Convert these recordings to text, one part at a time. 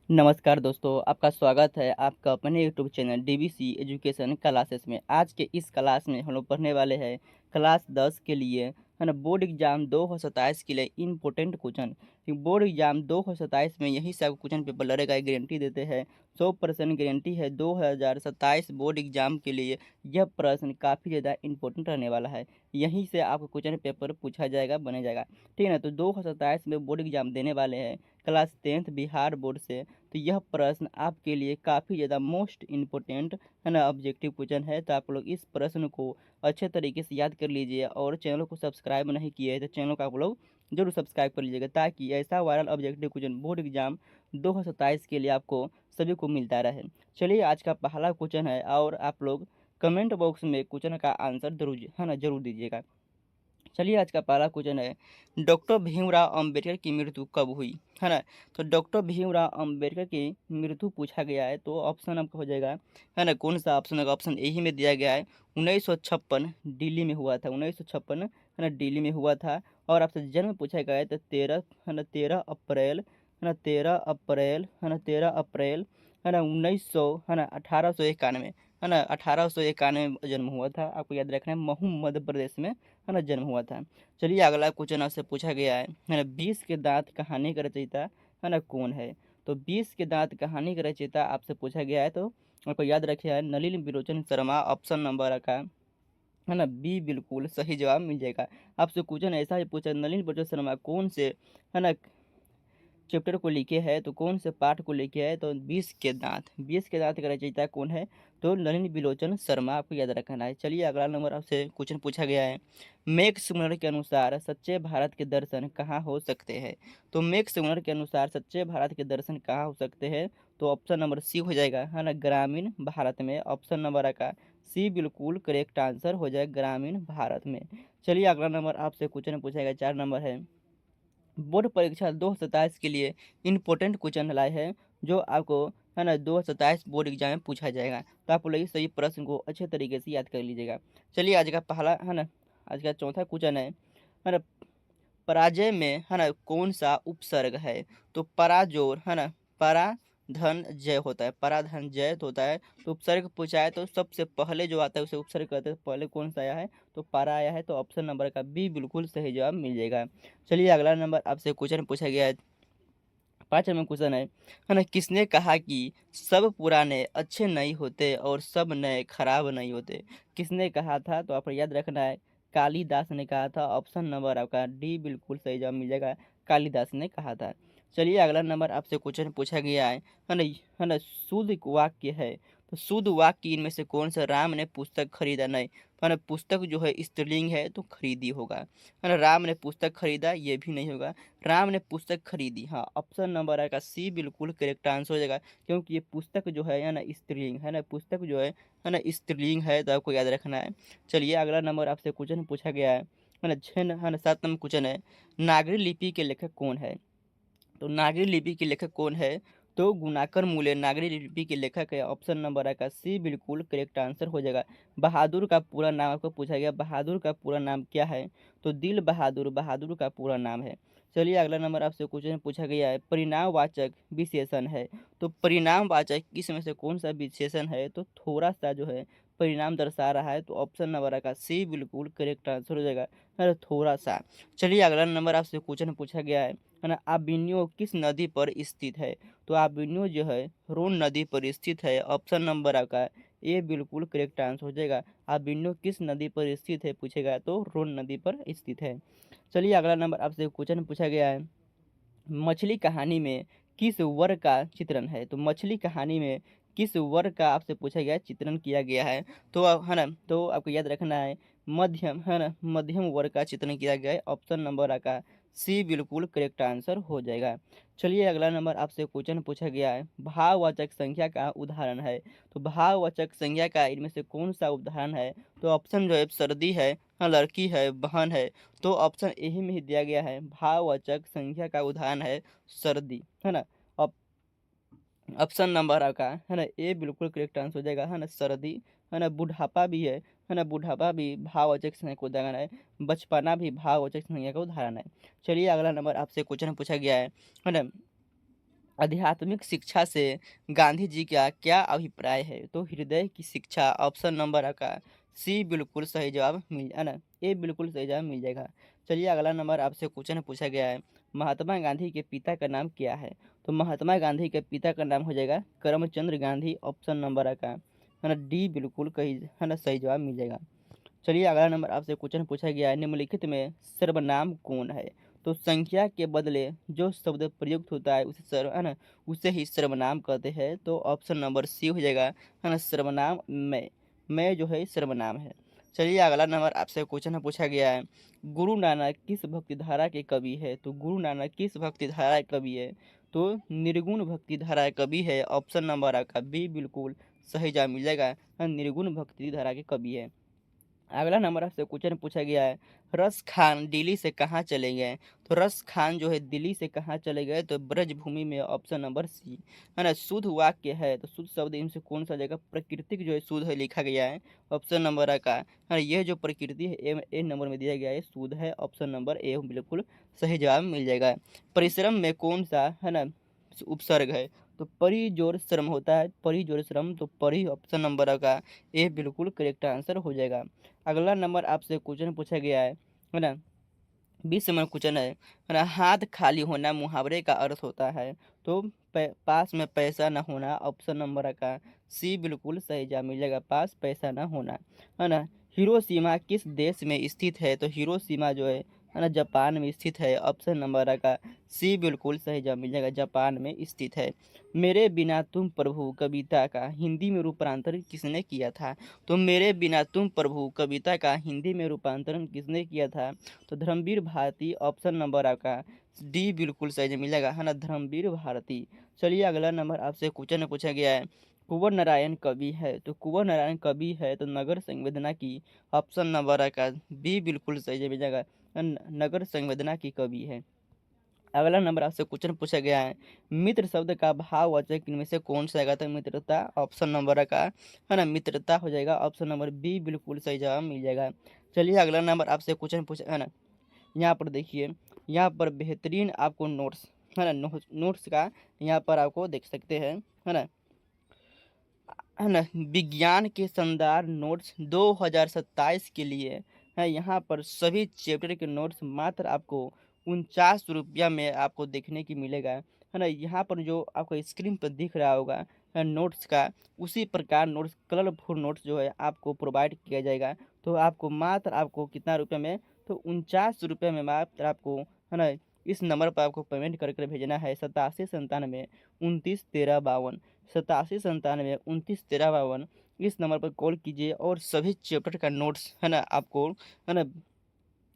नमस्कार दोस्तों, आपका स्वागत है आपका अपने YouTube channel DVC education classes में। आज के इस क्लास में हम लोग पढ़ने वाले हैं क्लास 10 के लिए, है ना, बोर्ड एग्जाम 2027 के लिए इम्पोर्टेंट क्वेश्चन। बोर्ड एग्जाम 2027 में यही सब क्वेश्चन पेपर लड़ेगा, गारंटी देते हैं। 100% गारंटी है 2027 बोर्ड एग्जाम के लिए। यह प्रश्न काफ़ी ज़्यादा इंपॉर्टेंट रहने वाला है। यहीं से आपको क्वेश्चन पेपर पूछा जाएगा, बनेगा, ठीक है ना। तो 2027 में बोर्ड एग्जाम देने वाले हैं क्लास 10th बिहार बोर्ड से। तो यह प्रश्न आपके लिए काफ़ी ज़्यादा मोस्ट इम्पोर्टेंट, है ना, ऑब्जेक्टिव क्वेश्चन है। तो आप लोग इस प्रश्न को अच्छे तरीके से याद कर लीजिए, और चैनल को सब्सक्राइब नहीं किए हैं तो चैनल को आप लोग जरूर सब्सक्राइब कर लीजिएगा, ताकि ऐसा viral objective question board exam 2027 के लिए आपको सभी को मिलता रहे। चलिए, आज का पहला क्वेश्चन है, और आप लोग कमेंट बॉक्स में क्वेश्चन का आंसर जरूर, है ना, जरूर दीजिएगा। चलिए, आज का पहला क्वेश्चन है, डॉक्टर भीमराव अंबेडकर की मृत्यु कब हुई, है ना। तो डॉक्टर भीमराव अंबेडकर की मृत्यु पूछा गया है, तो ऑप्शन आपका हो जाएगा, है ना, कौन सा ऑप्शन होगा। ऑप्शन यही में दिया गया है 1956 दिल्ली में हुआ था। 1956, है ना, दिल्ली में हुआ था। और आपसे जन्म पूछा गया है तो 13, है ना, 13 अप्रैल, है ना, 13 अप्रैल, है ना, 13 अप्रैल, है ना, 1900, है ना, 1891, है ना, 1891 में जन्म हुआ था। आपको याद रखना है, महू मध्य प्रदेश में, है ना, जन्म हुआ था। चलिए, अगला क्वेश्चन आपसे पूछा गया है ना, 20 के दांत कहानी का रचयिता, है ना, कौन है। तो 20 के दांत कहानी का रचयिता आपसे पूछा गया है, तो आपको याद रखिए, नलिनी बिलोचन शर्मा। ऑप्शन नंबर का, है ना, बी बिल्कुल सही जवाब मिल जाएगा। आपसे क्वेश्चन ऐसा ही पूछा, नलिनी बिलोचन शर्मा कौन से, है ना, चैप्टर को लिखे है, तो कौन से पाठ को लिखे है। तो 20 के दांत का रचयिता कौन है, तो नलिनी बिलोचन शर्मा, आपको याद रखना है। चलिए, अगला नंबर आपसे क्वेश्चन पूछा गया है, मैक्स सुमनर के अनुसार सच्चे भारत के दर्शन कहाँ हो सकते हैं। तो मैक्स सुमनर के अनुसार सच्चे भारत के दर्शन कहाँ हो सकते हैं। तो ऑप्शन नंबर सी हो जाएगा, है ना, ग्रामीण भारत में। ऑप्शन नंबर का सी बिल्कुल करेक्ट आंसर हो जाएगा, ग्रामीण भारत में। चलिए, अगला नंबर आपसे क्वेश्चन पूछा गया, 4 नंबर है, बोर्ड परीक्षा 2027 के लिए इम्पोर्टेंट क्वेश्चन लाए हैं, जो आपको, है ना, 2027 बोर्ड एग्जाम में पूछा जाएगा। तो आप लोग इस सही प्रश्न को अच्छे तरीके से याद कर लीजिएगा। चलिए, आज का पहला, है ना, आज का चौथा क्वेश्चन है ना, पराजय में, है ना, कौन सा उपसर्ग है। तो पराजोर, है ना, परा धन जय होता है, पराधन जय होता है। तो उपसर्ग पूछा है, तो सबसे पहले जो आता है उसे उपसर्ग कहते हैं। पहले कौन सा आया है, तो परा आया है। तो ऑप्शन नंबर का बी बिल्कुल सही जवाब मिल जाएगा। चलिए, अगला नंबर आपसे क्वेश्चन पूछा गया है, 5वां क्वेश्चन है ना, किसने कहा कि सब पुराने अच्छे नहीं होते और सब नए खराब नहीं होते। किसने कहा था, तो आपको याद रखना है, कालिदास ने कहा था। ऑप्शन नंबर आपका डी बिल्कुल सही जवाब मिल जाएगा, कालिदास ने कहा था। चलिए, अगला नंबर आपसे क्वेश्चन पूछा गया है ना, शुद्ध वाक्य है, तो शुद्ध वाक्य इनमें से कौन सा, राम ने पुस्तक खरीदा नहीं, है ना, पुस्तक जो है स्त्रीलिंग है तो खरीदी होगा, है ना, राम ने पुस्तक खरीदा ये भी नहीं होगा, राम ने पुस्तक खरीदी। हाँ, ऑप्शन नंबर है का सी बिल्कुल करेक्ट आंसर हो जाएगा, क्योंकि ये पुस्तक जो है ना, स्त्रीलिंग है ना, पुस्तक जो है ना, स्त्रीलिंग है। तो आपको याद रखना है। चलिए, अगला नंबर आपसे क्वेश्चन पूछा गया है ना, 6, है ना, 7 नंबर क्वेश्चन है, नागरी लिपि के लेखक कौन है। तो नागरी लिपि के लेखक कौन है, तो गुणाकर मूले नागरी लिपि के लेखक है। ऑप्शन नंबर का सी बिल्कुल करेक्ट आंसर हो जाएगा। बहादुर का पूरा नाम आपको पूछा गया, बहादुर का पूरा नाम क्या है। तो दिल बहादुर, बहादुर का पूरा नाम है। चलिए, अगला नंबर आपसे क्वेश्चन पूछा गया है, परिणामवाचक विशेषण है। तो परिणामवाचक इसमें से कौन सा विशेषण है, तो थोड़ा सा जो है परिणाम दर्शा रहा है। तो ऑप्शन नंबर का सी बिल्कुल करेक्ट आंसर हो जाएगा, अरे थोड़ा सा। चलिए, अगला नंबर आपसे क्वेश्चन पूछा गया है ना, आबिन्यो किस नदी पर स्थित है। तो आबिन्यो जो है रोन नदी पर स्थित है। ऑप्शन नंबर आपका ए बिल्कुल करेक्ट आंसर हो जाएगा, आबिन्यो किस नदी पर स्थित है पूछेगा, तो रोन नदी पर स्थित है। चलिए, अगला नंबर आपसे क्वेश्चन पूछा गया है, मछली कहानी में किस वर्ग का चित्रण है। तो मछली कहानी में किस वर्ग का आपसे पूछा गया है, चित्रण किया गया है। तो है ना, तो आपको याद रखना है, मध्यम, है ना, मध्यम वर्ग का चित्रण किया गया है। ऑप्शन नंबर का सी बिल्कुल करेक्ट आंसर हो जाएगा। चलिए, अगला नंबर आपसे क्वेश्चन पूछा गया है, भाववाचक संख्या का उदाहरण है। तो भाववाचक संख्या का इनमें से कौन सा उदाहरण है। तो ऑप्शन जो है सर्दी है, हाँ, लड़की है, बहन है। तो ऑप्शन यही में ही दिया गया है, भाववाचक संख्या का उदाहरण है सर्दी, है ना। ऑप्शन नंबर आपका, है ना, ए बिल्कुल करेक्ट आंसर हो जाएगा, है ना, सर्दी। है ना, बुढ़ापा भी है ना, बुढ़ापा भी भाववाचक संज्ञा का उदाहरण है। बचपना भी भाववाचक संज्ञा का उदाहरण है। चलिए, अगला नंबर आपसे क्वेश्चन पूछा गया है ना, आध्यात्मिक शिक्षा से गांधी जी का क्या अभिप्राय है? तो हृदय की शिक्षा ऑप्शन नंबर का सी बिल्कुल सही जवाब मिल है ना, ए बिल्कुल सही जवाब मिल जाएगा। चलिए अगला नंबर आपसे क्वेश्चन पूछा गया है, महात्मा गांधी के पिता का नाम क्या है? तो महात्मा गांधी के पिता का नाम हो जाएगा करमचंद गांधी, ऑप्शन नंबर का है ना, डी बिल्कुल कही है ना, सही जवाब मिल जाएगा। चलिए अगला नंबर आपसे क्वेश्चन पूछा गया है, निम्नलिखित में सर्वनाम कौन है? तो संख्या के बदले जो शब्द प्रयुक्त होता है उसे सर्व है ना, उसे ही सर्वनाम कहते हैं। तो ऑप्शन नंबर सी हो जाएगा है ना, सर्वनाम मैं जो है सर्वनाम है। चलिए अगला नंबर आपसे क्वेश्चन पूछा गया है, गुरु नानक किस भक्ति धारा के कवि है? तो गुरु नानक किस भक्ति धारा के कवि है? तो निर्गुण भक्ति धारा के कवि है, ऑप्शन नंबर का बी बिल्कुल सही जवाब मिल जाएगा, निर्गुण भक्ति धारा के कवि है। अगला नंबर आपसे क्वेश्चन पूछा गया है, रस खान दिल्ली से कहाँ चले गए? तो रस खान जो है दिल्ली से कहाँ चले गए? तो ब्रजभूमि में, ऑप्शन नंबर सी है ना। शुद्ध वाक्य है तो शुद्ध शब्द इनसे कौन सा जगह प्राकृतिक जो है शुद्ध है लिखा गया है, ऑप्शन नंबर का है ना। यह जो प्रकृति है ए नंबर में दिया गया है शुद्ध है, ऑप्शन नंबर ए बिल्कुल सही जवाब मिल जाएगा। परिश्रम में कौन सा है ना उपसर्ग है? तो परि जोर श्रम होता है, परि जोर श्रम, तो परि ऑप्शन नंबर का ए बिल्कुल करेक्ट आंसर हो जाएगा। अगला नंबर आपसे क्वेश्चन पूछा गया है ना, 20 नंबर क्वेश्चन है ना, हाथ खाली होना मुहावरे का अर्थ होता है। तो पास में पैसा न होना, ऑप्शन नंबर का सी बिल्कुल सही जवाब मिलेगा, पास पैसा न होना है ना। हिरोशिमा किस देश में स्थित है? तो हिरोशिमा जो है ना जापान में स्थित है, ऑप्शन नंबर का सी बिल्कुल सही जवाब मिल जाएगा, जापान में स्थित है। मेरे बिना तुम प्रभु कविता का हिंदी में रूपांतरण किसने किया था? तो मेरे बिना तुम प्रभु कविता का हिंदी में रूपांतरण किसने किया था? तो धर्मवीर भारती, ऑप्शन नंबर आपका डी बिल्कुल सही मिलेगा है ना, धर्मवीर भारती। चलिए अगला नंबर आपसे क्वेश्चन पूछा गया है, कुंवर नारायण कवि है? तो कुंवर नारायण कवि है तो नगर संवेदना की, ऑप्शन नंबर का बी बिल्कुल सही मिलेगा, नगर संवेदना की कवि है। अगला नंबर आपसे क्वेश्चन पूछा गया है, मित्र शब्द का भाववाचक इनमें से कौन सा आएगा? तो मित्रता, ऑप्शन नंबर का है ना, मित्रता हो जाएगा, ऑप्शन नंबर बी बिल्कुल सही जवाब मिल जाएगा। चलिए अगला नंबर आपसे क्वेश्चन पूछा है ना, यहाँ पर देखिए, यहाँ पर बेहतरीन आपको नोट्स है ना, नोट्स का यहाँ पर आपको देख सकते हैं है ना, विज्ञान के शानदार नोट्स 2027 के लिए है। यहाँ पर सभी चैप्टर के नोट्स मात्र आपको 49 रुपया में आपको देखने की मिलेगा है ना। यहाँ पर जो आपको स्क्रीन पर दिख रहा होगा नोट्स का, उसी प्रकार नोट्स कलरफुल नोट्स जो है आपको प्रोवाइड किया जाएगा। तो आपको मात्र आपको कितना रुपये में? तो 49 रुपये में मात्र आपको है ना, इस नंबर पर आपको पेमेंट करके भेजना है, 87 97 29 13 52, 87 97 29 13 52। इस नंबर पर कॉल कीजिए और सभी चैप्टर का नोट्स है ना आपको है ना,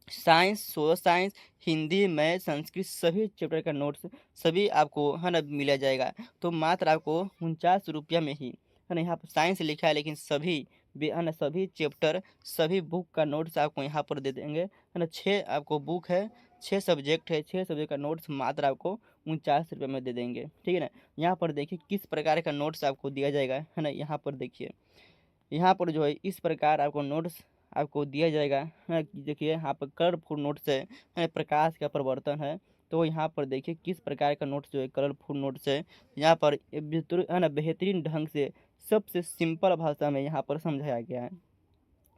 science, social science, Hindi, math, Sanskrit सभी चैप्टर का नोट्स सभी आपको है ना मिला जाएगा। तो मात्र आपको 49 रुपया में ही है ना, यहाँ पर साइंस लिखा है लेकिन सभी है ना, सभी चैप्टर सभी बुक का नोट्स आपको यहाँ पर दे देंगे है ना। 6 आपको बुक है, 6 सब्जेक्ट है, 6 सब्जेक्ट का नोट्स मात्र आपको 49 रुपये में दे देंगे, ठीक है ना। यहाँ पर देखिए किस प्रकार का नोट्स आपको दिया जाएगा है ना, यहाँ पर देखिए, यहाँ पर जो है इस प्रकार आपको नोट्स आपको दिया जाएगा है कि देखिए यहाँ पर कलरफुल नोट्स है, प्रकाश का परिवर्तन है। तो यहाँ पर देखिए किस प्रकार का नोट्स जो है कलरफुल नोट्स है, यहाँ पर है ना बेहतरीन ढंग से सबसे सिंपल भाषा में यहाँ पर समझाया गया है।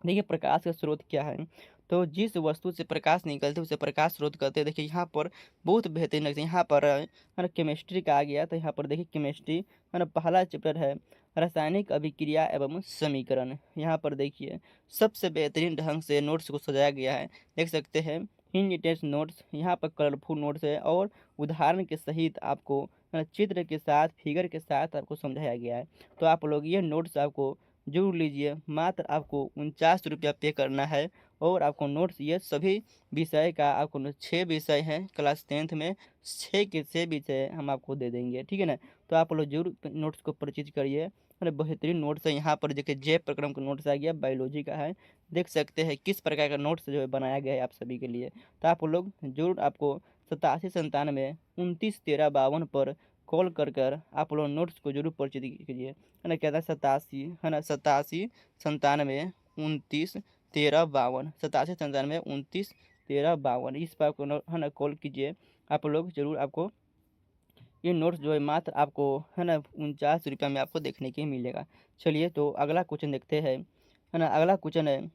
देखिए प्रकाश का स्रोत क्या है? तो जिस वस्तु से प्रकाश निकलते उसे प्रकाश स्रोत कहते हैं। देखिए यहाँ पर बहुत बेहतरीन लगता है, यहाँ पर है ना केमिस्ट्री का आ गया। तो यहाँ पर देखिए केमिस्ट्री है ना, पहला चैप्टर है रासायनिक अभिक्रिया एवं समीकरण। यहाँ पर देखिए सबसे बेहतरीन ढंग से नोट्स को सजाया गया है, देख सकते हैं हिंट टेस्ट नोट्स, यहाँ पर कलरफुल नोट्स है और उदाहरण के सहित आपको है ना, चित्र के साथ फिगर के साथ आपको समझाया गया है। तो आप लोग ये नोट्स आपको जरूर लीजिए, मात्र आपको 49 रुपया पे करना है और आपको नोट्स ये सभी विषय का आपको 6 विषय हैं क्लास 10th में, 6 के 6 विषय हम आपको दे देंगे, ठीक है ना। तो आप लोग जरूर नोट्स को परचेज करिए, अरे बेहतरीन नोट्स है। यहाँ पर देखिए जय प्रक्रम का नोट्स आ गया, बायोलॉजी का है, देख सकते हैं किस प्रकार का नोट्स जो है बनाया गया है आप सभी के लिए। तो आप लोग जरूर आपको 87 97 29 13 52 पर कॉल कर आप लोग नोट्स को जरूर परचेज कीजिए है ना। कहता है 87 है ना, 87 97 29 13 52, 87 97 29 13 52, इस पर आपको है ना कॉल कीजिए। आप लोग जरूर आपको ये नोट्स जो है मात्र आपको है ना 49 रुपये में आपको देखने के मिलेगा। चलिए तो अगला क्वेश्चन देखते हैं, है ना। अगला क्वेश्चन है,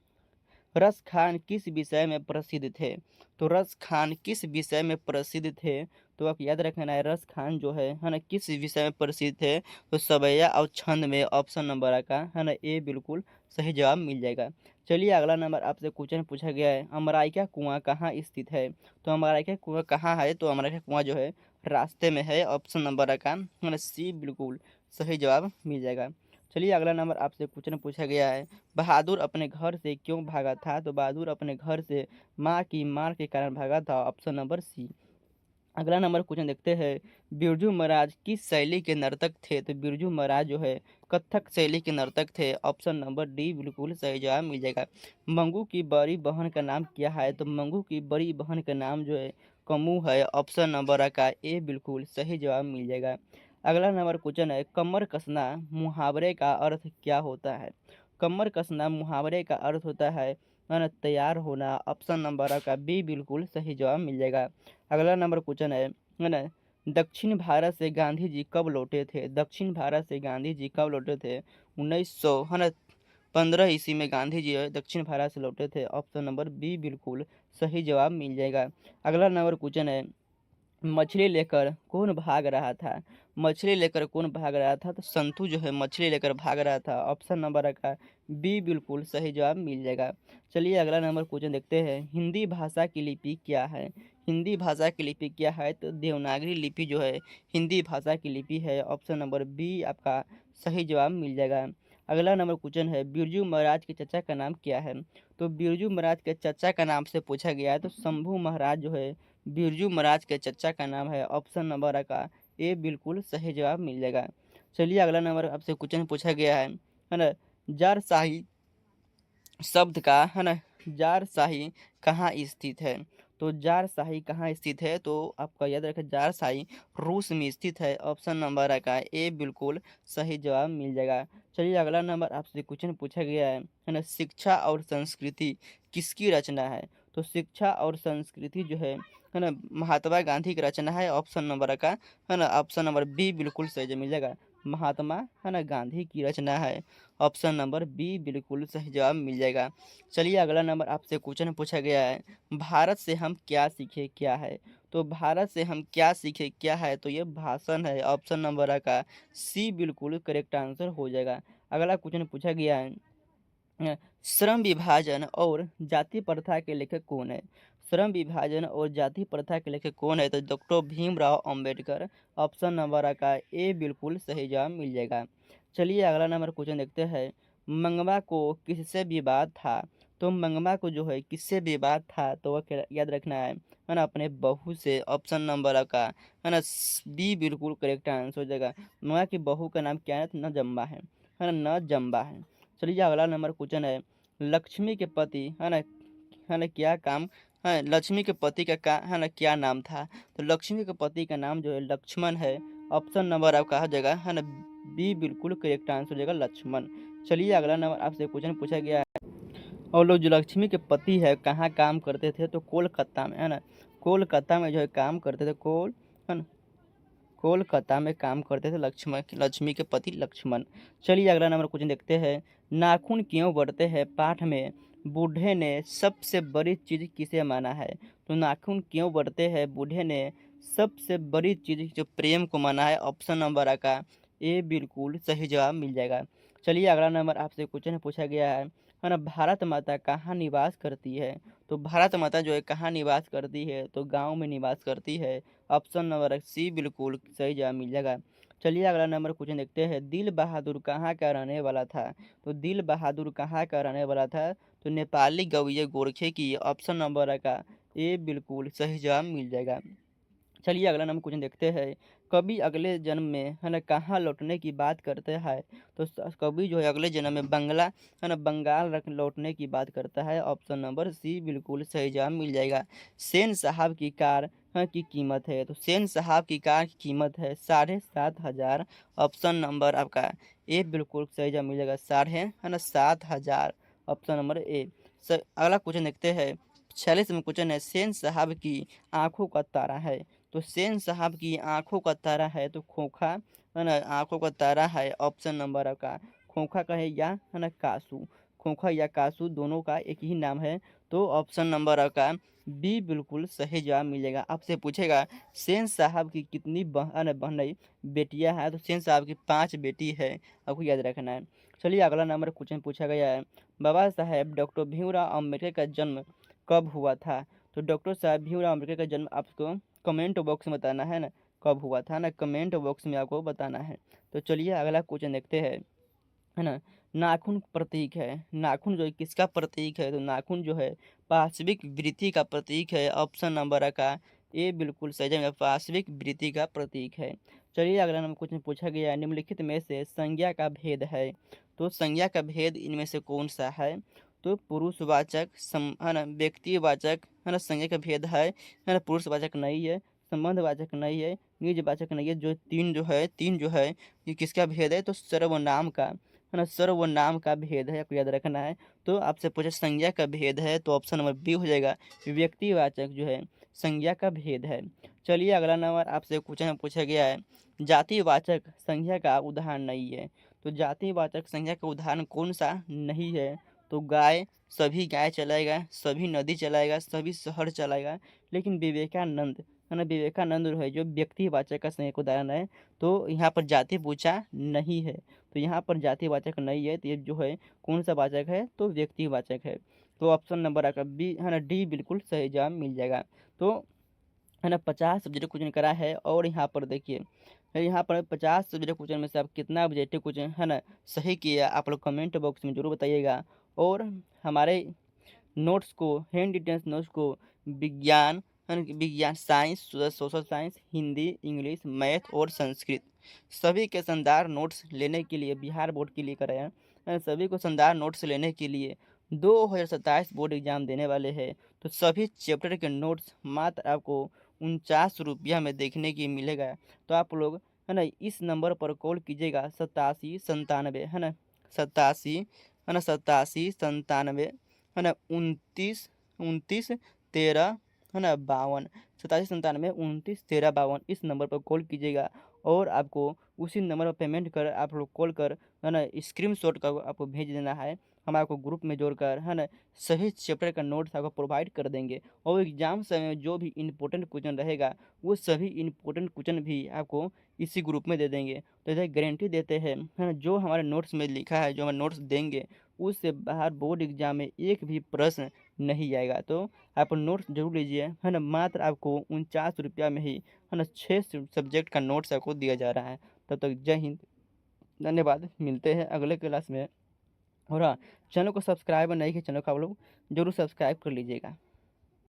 रस खान किस विषय में प्रसिद्ध थे? तो रस खान किस विषय में प्रसिद्ध थे? तो आप याद रखना है, रस खान जो है ना किस विषय में प्रसिद्ध थे? तो सवैया और छंद में, ऑप्शन नंबर का है ना ए बिल्कुल सही जवाब मिल जाएगा। चलिए अगला नंबर आपसे क्वेश्चन पूछा गया है, अमराइका कुआं कहाँ स्थित है? तो अमराइका कुआं कहाँ है? तो अमराइका कुआं जो है रास्ते में है, ऑप्शन नंबर का है ना सी बिल्कुल सही जवाब मिल जाएगा। चलिए अगला नंबर आपसे क्वेश्चन पूछा गया है, बहादुर अपने घर से क्यों भागा था? तो बहादुर अपने घर से माँ की मार के कारण भागा था, ऑप्शन नंबर सी। अगला नंबर क्वेश्चन देखते हैं, बिरजू महाराज किस शैली के नर्तक थे? तो बिरजू महाराज जो है कथक शैली के नर्तक थे, ऑप्शन नंबर डी बिल्कुल सही जवाब मिल जाएगा। मंगू की बड़ी बहन का नाम क्या है? तो मंगू की बड़ी बहन का नाम जो है कमू है, ऑप्शन नंबर का ए बिल्कुल सही जवाब मिल जाएगा। अगला नंबर क्वेश्चन है, कमर कसना मुहावरे का अर्थ क्या होता है? कमर कसना मुहावरे का अर्थ होता है तैयार होना, ऑप्शन नंबर का बी बिल्कुल सही जवाब मिल जाएगा। अगला नंबर क्वेश्चन है ना, दक्षिण भारत से गांधी जी कब लौटे थे? दक्षिण भारत से गांधी जी कब लौटे थे? 1900 है ना 15 ईस्वी में गांधी जी दक्षिण भारत से लौटे थे, ऑप्शन नंबर बी बिल्कुल सही जवाब मिल जाएगा। अगला नंबर क्वेश्चन है, मछली लेकर कौन भाग रहा था? मछली लेकर कौन भाग रहा था? तो संतू जो है मछली लेकर भाग रहा था, ऑप्शन नंबर का बी बिल्कुल सही जवाब मिल जाएगा। चलिए अगला नंबर क्वेश्चन देखते हैं, हिंदी भाषा की लिपि क्या है? हिंदी भाषा की लिपि क्या है? तो देवनागरी लिपि जो है हिंदी भाषा की लिपि है, ऑप्शन नंबर बी आपका सही जवाब मिल जाएगा। अगला नंबर क्वेश्चन है, बिरजू महाराज के चचा का नाम क्या है? तो बिरजू महाराज के चचा का नाम से पूछा गया है, तो शंभू महाराज जो है बिरजू महाराज के चचा का नाम है, ऑप्शन नंबर का ए बिल्कुल सही जवाब मिल जाएगा। चलिए अगला नंबर आपसे क्वेश्चन पूछा गया है ना, जारशाही शब्द का है ना जारशाही कहाँ स्थित है? तो जारशाही कहाँ स्थित है? तो आपका याद रखें जारशाही रूस में स्थित है, ऑप्शन नंबर का ए बिल्कुल सही जवाब मिल जाएगा। चलिए अगला नंबर आपसे क्वेश्चन पूछा गया है ना, शिक्षा और संस्कृति किसकी रचना है? तो शिक्षा और संस्कृति जो है ना महात्मा गांधी की रचना है, ऑप्शन नंबर का है ना ऑप्शन नंबर बी बिल्कुल सही जवाब मिल जाएगा। महात्मा है ना गांधी की रचना है, ऑप्शन नंबर बी बिल्कुल सही जवाब मिल जाएगा। चलिए अगला नंबर आपसे क्वेश्चन पूछा गया है, भारत से हम क्या सीखे क्या है? तो भारत से हम क्या सीखे क्या है? तो ये भाषण है, ऑप्शन नंबर का सी बिल्कुल करेक्ट आंसर हो जाएगा। अगला क्वेश्चन पूछा गया है, श्रम विभाजन और जाति प्रथा के लेखक कौन है? श्रम विभाजन और जाति प्रथा के लेखक कौन है? तो doctor Bhimrao Ambedkar, option number का ए बिल्कुल सही जवाब मिल जाएगा। चलिए अगला नंबर क्वेश्चन देखते हैं, मंगवा को किससे विवाद था? तो मंगवा को जो है किससे विवाद था? तो वह याद रखना है ना अपने बहू से, ऑप्शन नंबर का है ना बी बिल्कुल करेक्ट आंसर हो जाएगा। मंगवा की बहू का नाम क्या है? तो नजम्बा है ना नजम्बा है। चलिए अगला नंबर क्वेश्चन है, लक्ष्मी के पति है ना क्या काम है? लक्ष्मी के पति का है ना क्या नाम था? तो लक्ष्मी के पति का नाम जो है लक्ष्मण है, ऑप्शन नंबर आप कहा जाएगा है ना बी बिल्कुल करेक्ट आंसर हो जाएगा लक्ष्मण। चलिए अगला नंबर आपसे क्वेश्चन पूछा गया है, और लोग जो लक्ष्मी के पति है कहाँ काम करते थे? तो कोलकाता में है ना, कोलकाता में जो है काम करते थे, है ना कोलकाता में काम करते थे लक्ष्मण लक्ष्मी के पति लक्ष्मण। चलिए अगला नंबर क्वेश्चन देखते हैं, नाखून क्यों बढ़ते हैं? पाठ में बूढ़े ने सबसे बड़ी चीज किसे माना है? तो नाखून क्यों बढ़ते हैं? बूढ़े ने सबसे बड़ी चीज जो प्रेम को माना है, ऑप्शन नंबर का ए बिल्कुल सही जवाब मिल जाएगा। चलिए अगला नंबर आपसे क्वेश्चन पूछा गया है ना, भारत माता कहाँ निवास करती है? तो भारत माता जो है कहाँ निवास करती है? तो गांव में निवास करती है, ऑप्शन नंबर सी बिल्कुल सही जवाब मिल जाएगा। चलिए अगला नंबर क्वेश्चन देखते हैं, दिल बहादुर कहाँ का रहने वाला था? तो दिल बहादुर कहाँ का रहने वाला था? तो नेपाली गवैये गोरखे की, ऑप्शन नंबर का ए बिल्कुल सही जवाब मिल जाएगा। चलिए अगला नंबर क्वेश्चन देखते हैं, कभी अगले जन्म में है ना कहाँ लौटने की बात करते हैं? तो कभी जो है अगले जन्म में बंगला है ना बंगाल रख लौटने की बात करता है, ऑप्शन नंबर सी बिल्कुल सही जवाब मिल जाएगा। सेन साहब की कार की कीमत है? तो सेन साहब की कार की कीमत है 7,500, ऑप्शन नंबर आपका ए बिल्कुल सही जवाब मिल जाएगा, साढ़े है ना 7,000, ऑप्शन नंबर ए। अगला क्वेश्चन देखते हैं, 46 में क्वेश्चन है, सेन साहब की आंखों का तारा है? तो सेन साहब की आँखों का तारा है तो खोखा, है ना, आँखों का तारा है ऑप्शन नंबर आपका खोखा का है या है ना कासू। खोखा या कासू दोनों का एक ही नाम है, तो ऑप्शन नंबर आपका बी बिल्कुल सही जवाब मिलेगा। आपसे पूछेगा सेन साहब की कितनी बहन बेटियां हैं, तो सेन साहब की 5 बेटी है, आपको याद रखना है। चलिए अगला नंबर क्वेश्चन पूछा गया है, बाबा साहेब डॉक्टर भीमराव अम्बेडकर का जन्म कब हुआ था? तो डॉक्टर साहब भीमराव अम्बेडकर का जन्म आपको कमेंट बॉक्स में बताना है ना, कब हुआ था ना, कमेंट बॉक्स में आपको बताना है। तो चलिए अगला क्वेश्चन देखते हैं, है ना। नाखून प्रतीक है, नाखून जो है किसका प्रतीक है? तो नाखून जो है पार्श्विक वृद्धि का प्रतीक है, ऑप्शन नंबर का ए बिल्कुल सही जगह, पार्श्विक वृद्धि का प्रतीक है। चलिए अगला नंबर क्वेश्चन पूछा गया है, निम्नलिखित में से संज्ञा का भेद है, तो संज्ञा का भेद इनमें से कौन सा है? तो पुरुषवाचक है ना, व्यक्तिवाचक, है ना, संज्ञा का भेद है ना, पुरुषवाचक नहीं है, संबंधवाचक नहीं है, निजवाचक नहीं है, जो तीन जो है ये किसका भेद है? तो सर्वनाम का, है ना, सर्वनाम का भेद है, आपको याद रखना है। तो आपसे पूछे संज्ञा का भेद है, तो ऑप्शन नंबर बी हो जाएगा, व्यक्तिवाचक जो है संज्ञा का भेद है। चलिए अगला नंबर आपसे क्वेश्चन पूछा गया है, जातिवाचक संज्ञा का उदाहरण नहीं है, तो जातिवाचक संज्ञा का उदाहरण कौन सा नहीं है? तो गाय, सभी गाय चलाएगा, सभी नदी चलाएगा, सभी शहर चलाएगा, लेकिन विवेकानंद, है ना, विवेकानंद जो है जो व्यक्तिवाचक का संज्ञा का उदाहरण है, तो यहाँ पर जाति पूछा नहीं है, तो यहाँ पर जातिवाचक नहीं है, तो ये जो है कौन सा वाचक है? तो व्यक्तिवाचक है। तो ऑप्शन नंबर आपका बी, है ना, डी बिल्कुल सही जवाब मिल जाएगा। तो है ना 50 सब्जेक्ट क्वेश्चन करा है, और यहाँ पर देखिए यहाँ पर 50 सब्जेक्ट क्वेश्चन में से आप कितना ऑब्जेक्टिव क्वेश्चन, है ना, सही किया, आप लोग कमेंट बॉक्स में जरूर बताइएगा। और हमारे नोट्स को, हैंड डिटेल्स नोट्स को विज्ञान, है ना, विज्ञान, science, social science, Hindi, English, math और संस्कृत सभी के शानदार नोट्स लेने के लिए बिहार बोर्ड के लिए कराया है। सभी को शानदार नोट्स लेने के लिए 2027 बोर्ड एग्जाम देने वाले हैं, तो सभी चैप्टर के नोट्स मात्र आपको 49 रुपया में देखने की मिलेगा। तो आप लोग, है ना, इस नंबर पर कॉल कीजिएगा 87 97, है ना, 87, है ना, 87 97, है ना, 29 29 13, है ना, 52, 87 97 29 13 52, इस नंबर पर कॉल कीजिएगा। और आपको उसी नंबर पर पेमेंट कर आप लोग कॉल कर, है ना, स्क्रीनशॉट का आपको भेज देना है, हम आपको ग्रुप में जोड़कर, है ना, सभी चैप्टर का नोट्स आपको प्रोवाइड कर देंगे। और एग्जाम समय में जो भी इम्पोर्टेंट क्वेश्चन रहेगा वो सभी इम्पोर्टेंट क्वेश्चन भी आपको इसी ग्रुप में दे देंगे। तो इधर गारंटी देते हैं, है ना, जो हमारे नोट्स में लिखा है, जो हमारे नोट्स देंगे उससे बाहर बोर्ड एग्जाम में एक भी प्रश्न नहीं आएगा। तो आप नोट्स जरूर लीजिए, है ना, मात्र आपको 49 रुपया में ही, है ना, 6 सब्जेक्ट का नोट्स आपको दिया जा रहा है। तब तक जय हिंद, धन्यवाद, मिलते हैं अगले क्लास में। और हाँ, चैनल को सब्सक्राइब नहीं किया, चैनल को आप लोग जरूर सब्सक्राइब कर लीजिएगा।